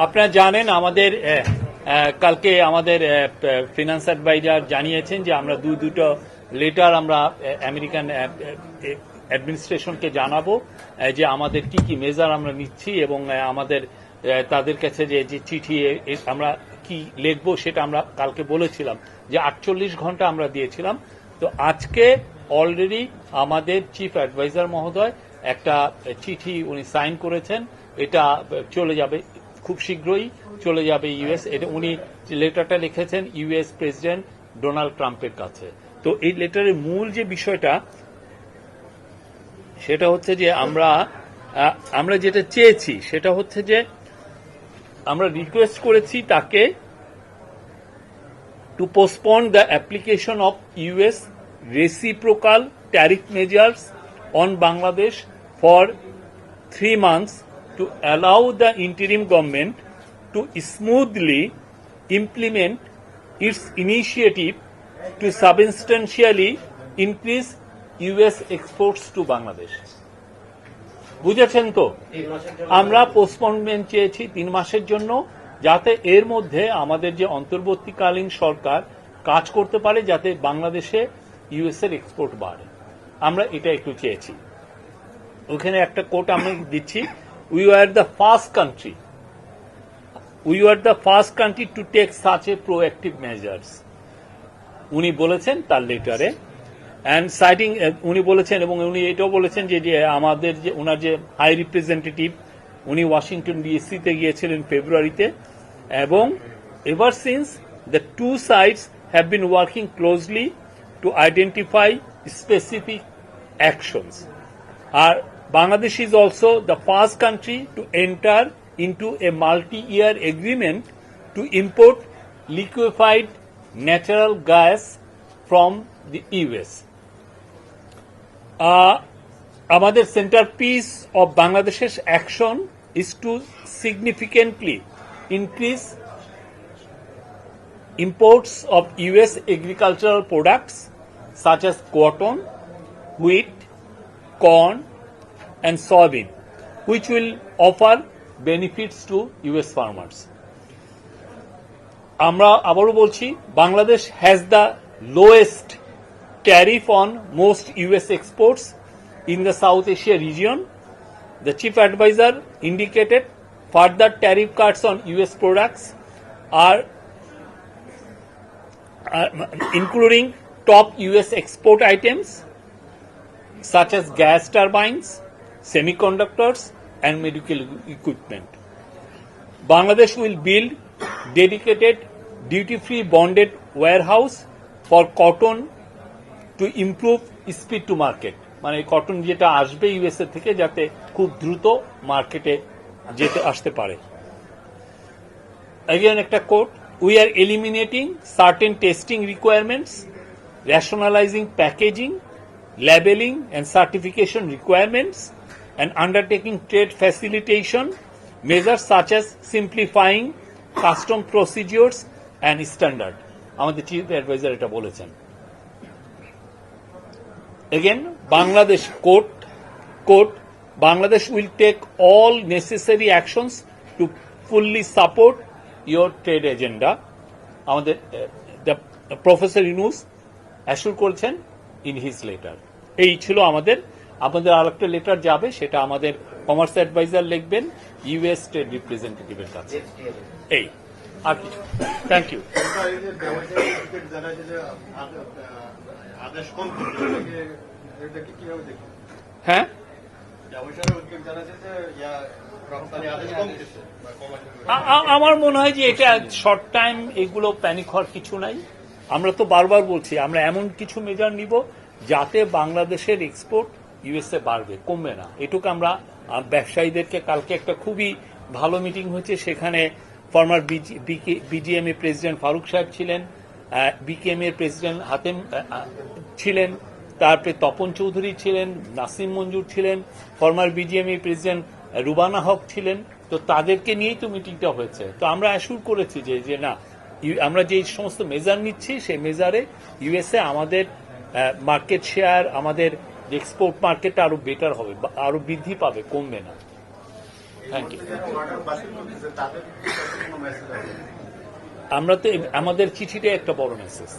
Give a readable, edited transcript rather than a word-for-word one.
আপনারা জানেন আমাদের কালকে আমাদের ফিনান্স অ্যাডভাইজার জানিয়েছেন যে আমরা দুটো লেটার আমরা আমেরিকান অ্যাডমিনিস্ট্রেশনকে জানাবো যে আমাদের কি কি মেজার আমরা নিচ্ছি এবং আমাদের তাদের কাছে যে চিঠি আমরা কি লিখবো সেটা আমরা কালকে বলেছিলাম যে 48 ঘন্টা আমরা দিয়েছিলাম। তো আজকে অলরেডি আমাদের চিফ অ্যাডভাইজার মহোদয় একটা চিঠি উনি সাইন করেছেন, এটা চলে যাবে খুব শীঘ্রই চলে যাবে ইউএস। এটা উনি লেটারটা লিখেছেন ইউএস প্রেসিডেন্ট ডোনাল্ড ট্রাম্পের কাছে। তো এই লেটারের মূল যে বিষয়টা সেটা হচ্ছে যে আমরা যেটা চেয়েছি সেটা হচ্ছে যে আমরা রিকোয়েস্ট করেছি তাকে to postpone the application of US reciprocal tariff measures on Bangladesh for 3 months to allow the interim government to smoothly implement its initiative to substantially increase US exports to Bangladesh. বুঝেছেন তো, আমরা পোস্টপোনমেন্ট চেয়েছি 3 মাসের জন্য, যাতে এর মধ্যে আমাদের যে অন্তর্বর্তীকালীন সরকার কাজ করতে পারে যাতে বাংলাদেশে ইউএস এর এক্সপোর্ট বাড়ে। আমরা এটা একটু চেয়েছি। ওখানে একটা কোট আমি দিচ্ছি, we are the first country to take such a proactive measures, উনি বলেছেন তার লেটারে। অ্যান্ড সাইটিং উনি বলেছেন এবং উনি এটাও বলেছেন যে আমাদের যে ওনার যে হাই রিপ্রেজেন্টেটিভ উনি ওয়াশিংটন ডিসিতে গিয়েছিলেন ফেব্রুয়ারিতে, এবং ever since the two sides have been working closely to identify specific actions. Bangladesh is also the first country to enter into a multi-year agreement to import liquefied natural gas from the US. Our centerpiece of Bangladesh's action is to significantly increase imports of US agricultural products such as cotton, wheat, corn and soybean, which will offer benefits to US farmers. আমরা আবারও বলছি, Bangladesh has the lowest tariff on most US exports in the South Asia region. The chief advisor indicated further tariff cuts on US products are including top US export items such as gas turbines, semiconductors and medical equipment. Bangladesh will build dedicated duty-free bonded warehouse for cotton to improve speed to market. মানে cotton যেটা আসবে USA থেকে যাতে খুব দ্রুত মার্কেটে যেতে আসতে পারে। Again একটা coat, we are eliminating certain testing requirements, rationalizing packaging, labeling and certification requirements, and undertaking trade facilitation measures such as simplifying custom procedures and standard. আমাদের চিফ অ্যাডভাইজার এটা বলেছেন। Again, Bangladesh Bangladesh will take all necessary actions to fully support your trade agenda. আমাদের professor Yunus অ্যাসুর করেছেন in his letter. এই ছিল আমাদের আরেকটা letter যাবে, সেটা আমাদের কমার্স অ্যাডভাইজার লিখবেন ইউএস ট্রেড রিপ্রেজেন্টেটিভের কাছে। এই আর কিছু। Thank you. হ্যাঁ, আমার মনে হয় যে এটা শর্ট টাইম, এগুলো প্যানিক হওয়ার কিছু নাই। আমরা তো বারবার বলছি আমরা এমন কিছু মেজার নিব যাতে বাংলাদেশের এক্সপোর্ট ইউএসএ বাড়বে, কমবে না। এটুকু আমরা ব্যবসায়ীদেরকে, কালকে একটা খুবই ভালো মিটিং হয়েছে, সেখানে ফর্মার বিজিএমএ প্রেসিডেন্ট ফারুক সাহেব ছিলেন, বিকেএম এর প্রেসিডেন্ট হাতেম ছিলেন, তারপরে তপন চৌধুরী ছিলেন, নাসিম মঞ্জুর ছিলেন, ফর্মার বিজিএমএ প্রেসিডেন্ট রুবানা হক ছিলেন। তো তাদেরকে নিয়েই তো মিটিংটা হয়েছে। তো আমরা অ্যাসুর করেছি যে না, আমরা যে সমস্ত মেজার নিচ্ছি সেই মেজারে ইউএসএ আমাদের মার্কেট শেয়ার, আমাদের এক্সপোর্ট মার্কেটটা আরো বেটার হবে, আরো বৃদ্ধি পাবে, কমবে না। Thank you. আমরা তো আমাদের চিঠিটা একটা বড় মেসেজ।